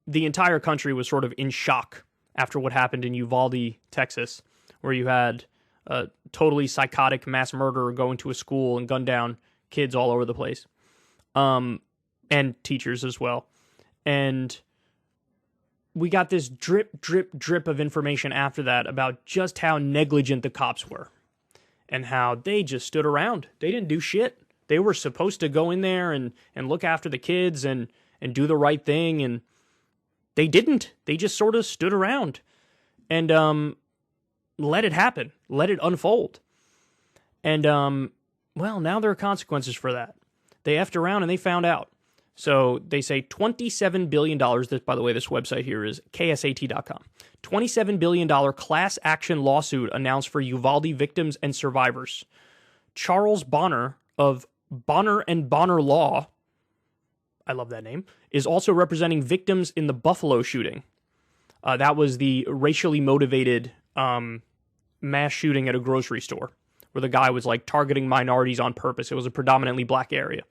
the entire country was sort of in shock after what happened in Uvalde, Texas, where you had a totally psychotic mass murderer go into a school and gun down kids all over the place, and teachers as well. And we got this drip, drip, drip of information after that about just how negligent the cops were and how they just stood around. They didn't do shit. They were supposed to go in there and look after the kids and do the right thing, and they didn't. They just sort of stood around and let it happen, let it unfold. And, well, now there are consequences for that. They effed around and they found out. So they say $27 billion, this, by the way, this website here is ksat.com. $27 billion class action lawsuit announced for Uvalde victims and survivors. Charles Bonner of Bonner and Bonner Law, I love that name, is also representing victims in the Buffalo shooting. That was the racially motivated mass shooting at a grocery store where the guy was like targeting minorities on purpose. It was a predominantly black area.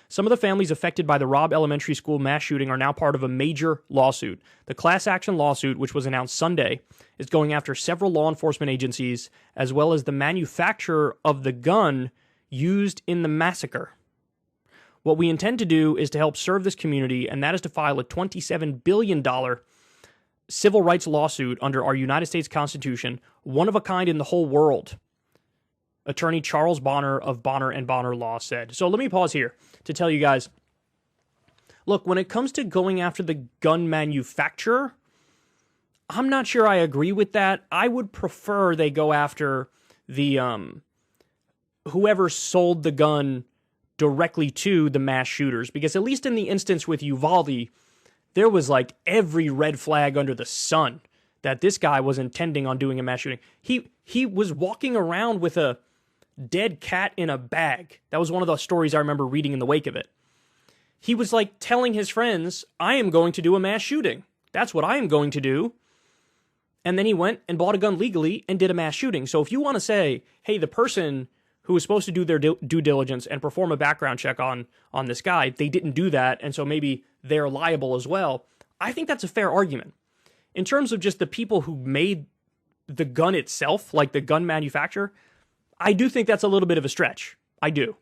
Some of the families affected by the Robb Elementary School mass shooting are now part of a major lawsuit. The class action lawsuit, which was announced Sunday, is going after several law enforcement agencies as well as the manufacturer of the gun used in the massacre. What we intend to do is to help serve this community, and that is to file a $27 billion civil rights lawsuit under our United States Constitution, one of a kind in the whole world. Attorney Charles Bonner of Bonner and Bonner Law said. So let me pause here to tell you guys, look, when it comes to going after the gun manufacturer, I'm not sure I agree with that. I would prefer they go after the whoever sold the gun directly to the mass shooters, because at least in the instance with Uvalde, there was like every red flag under the sun that this guy was intending on doing a mass shooting. He was walking around with a dead cat in a bag. That was one of the stories I remember reading in the wake of it. He was like telling his friends, I am going to do a mass shooting. That's what I am going to do. And then he went and bought a gun legally and did a mass shooting. So if you want to say, hey, the person who was supposed to do their due diligence and perform a background check on this guy, they didn't do that, and so maybe they're liable as well, I think that's a fair argument. In terms of just the people who made the gun itself, like the gun manufacturer, I do think that's a little bit of a stretch. I do.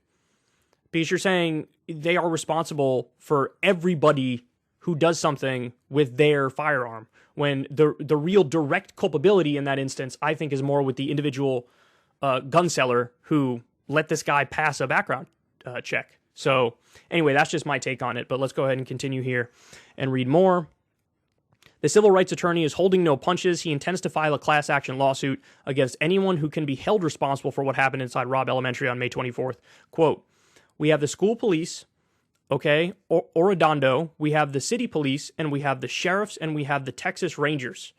Because you're saying they are responsible for everybody who does something with their firearm, when the real direct culpability in that instance, I think, is more with the individual gun seller who let this guy pass a background check. So anyway, that's just my take on it, but let's go ahead and continue here and read more. The civil rights attorney is holding no punches. He intends to file a class action lawsuit against anyone who can be held responsible for what happened inside Robb Elementary on May 24th. Quote, we have the school police, okay, Orodondo, we have the city police, and we have the sheriffs, and we have the Texas Rangers,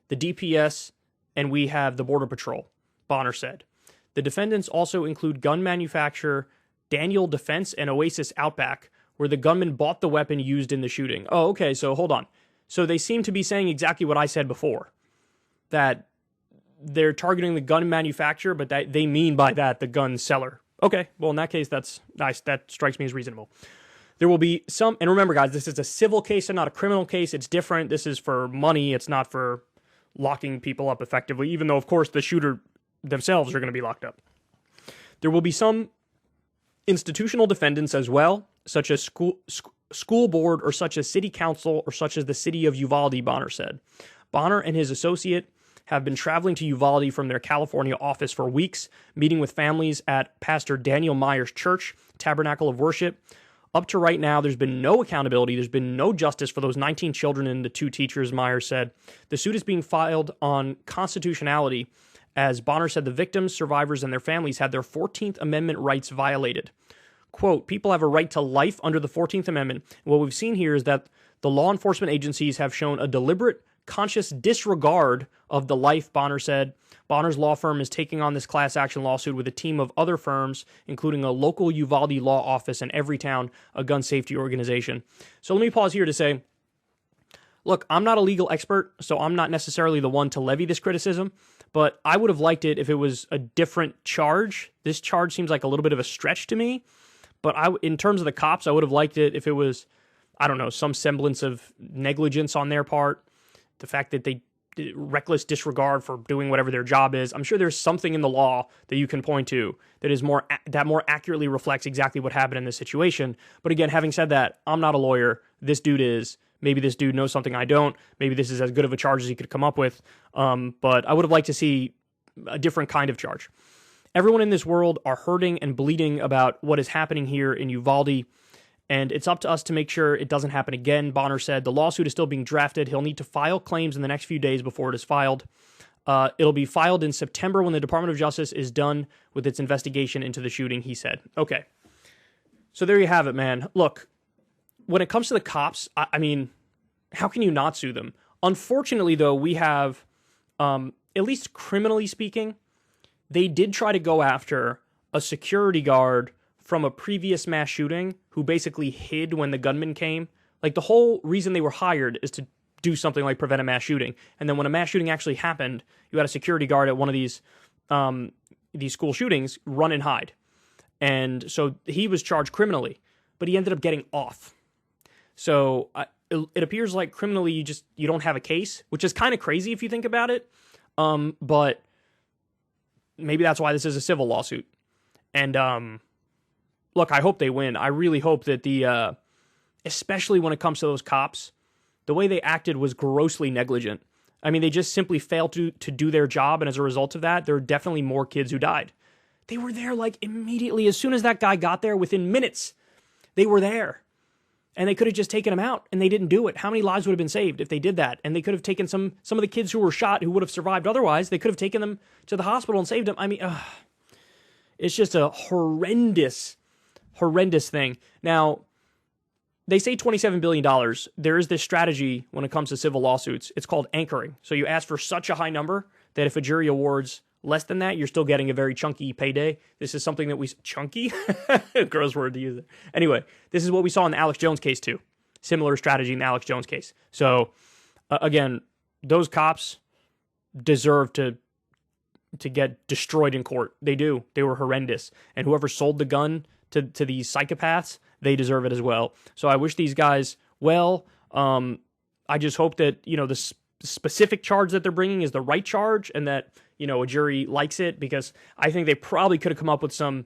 the DPS, and we have the Border Patrol, Bonner said. The defendants also include gun manufacturer Daniel Defense and Oasis Outback, where the gunman bought the weapon used in the shooting. Oh, okay, so hold on. So they seem to be saying exactly what I said before, that they're targeting the gun manufacturer, but that they mean by that the gun seller. Okay, well, in that case, that's nice. That strikes me as reasonable. There will be some, and remember, guys, this is a civil case and not a criminal case. It's different. This is for money. It's not for locking people up effectively, even though, of course, the shooter themselves are going to be locked up. There will be some institutional defendants as well, such as school board or such as city council or such as the city of Uvalde, Bonner said. Bonner and his associate have been traveling to Uvalde from their California office for weeks, meeting with families at Pastor Daniel Meyer's church, Tabernacle of Worship. Up to right now, there's been no accountability. There's been no justice for those 19 children and the 2 teachers, Meyer said. The suit is being filed on constitutionality. As Bonner said, the victims, survivors, and their families had their 14th Amendment rights violated. Quote, people have a right to life under the 14th Amendment. What we've seen here is that the law enforcement agencies have shown a deliberate, conscious disregard of the life, Bonner said. Bonner's law firm is taking on this class action lawsuit with a team of other firms, including a local Uvalde law office and Everytown, a gun safety organization. So let me pause here to say, look, I'm not a legal expert, so I'm not necessarily the one to levy this criticism, but I would have liked it if it was a different charge. This charge seems like a little bit of a stretch to me, but in terms of the cops, I would have liked it if it was I don't know, some semblance of negligence on their part, the fact that they reckless disregard for doing whatever their job is. I'm sure there's something in the law that you can point to that is more accurately reflects exactly what happened in this situation. But again, having said that, I'm not a lawyer. This dude is. Maybe this dude knows something I don't. Maybe this is as good of a charge as he could come up with. But I would have liked to see a different kind of charge. Everyone in this world are hurting and bleeding about what is happening here in Uvalde, and it's up to us to make sure it doesn't happen again, Bonner said. The lawsuit is still being drafted. He'll need to file claims in the next few days before it is filed. It'll be filed in September when the Department of Justice is done with its investigation into the shooting, he said. Okay. So there you have it, man. Look, when it comes to the cops, I mean, how can you not sue them? Unfortunately, though, we have, at least criminally speaking, they did try to go after a security guard from a previous mass shooting who basically hid when the gunman came. Like, the whole reason they were hired is to do something like prevent a mass shooting. And then when a mass shooting actually happened, you had a security guard at one of these school shootings run and hide. And so he was charged criminally, but he ended up getting off. So it appears like criminally you don't have a case, which is kind of crazy if you think about it. But maybe that's why this is a civil lawsuit. And look, I hope they win. I really hope that especially when it comes to those cops, the way they acted was grossly negligent. I mean, they just simply failed to do their job, and as a result of that, there are definitely more kids who died. They were there like immediately. As soon as that guy got there, within minutes, they were there. And they could have just taken him out, and they didn't do it. How many lives would have been saved if they did that? And they could have taken some of the kids who were shot who would have survived otherwise. They could have taken them to the hospital and saved them. I mean, it's just a horrendous thing. Now, they say $27 billion. There is this strategy when it comes to civil lawsuits. It's called anchoring. So you ask for such a high number that if a jury awards less than that, you're still getting a very chunky payday. This is something that chunky? Gross word to use it. Anyway, this is what we saw in the Alex Jones case too. Similar strategy in the Alex Jones case. So, again, those cops deserve to get destroyed in court. They do. They were horrendous. And whoever sold the gun to these psychopaths, they deserve it as well. So I wish these guys well. I just hope that, the specific charge that they're bringing is the right charge and that, a jury likes it, because I think they probably could have come up with some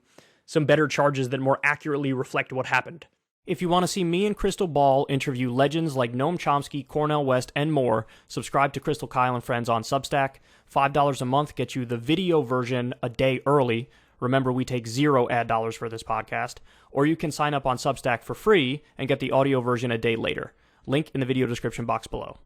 better charges that more accurately reflect what happened. If you want to see me and Crystal Ball interview legends like Noam Chomsky, Cornel West, and more, subscribe to Crystal Kyle and Friends on Substack. $5 a month gets you the video version a day early. Remember, we take 0 ad dollars for this podcast. Or you can sign up on Substack for free and get the audio version a day later. Link in the video description box below.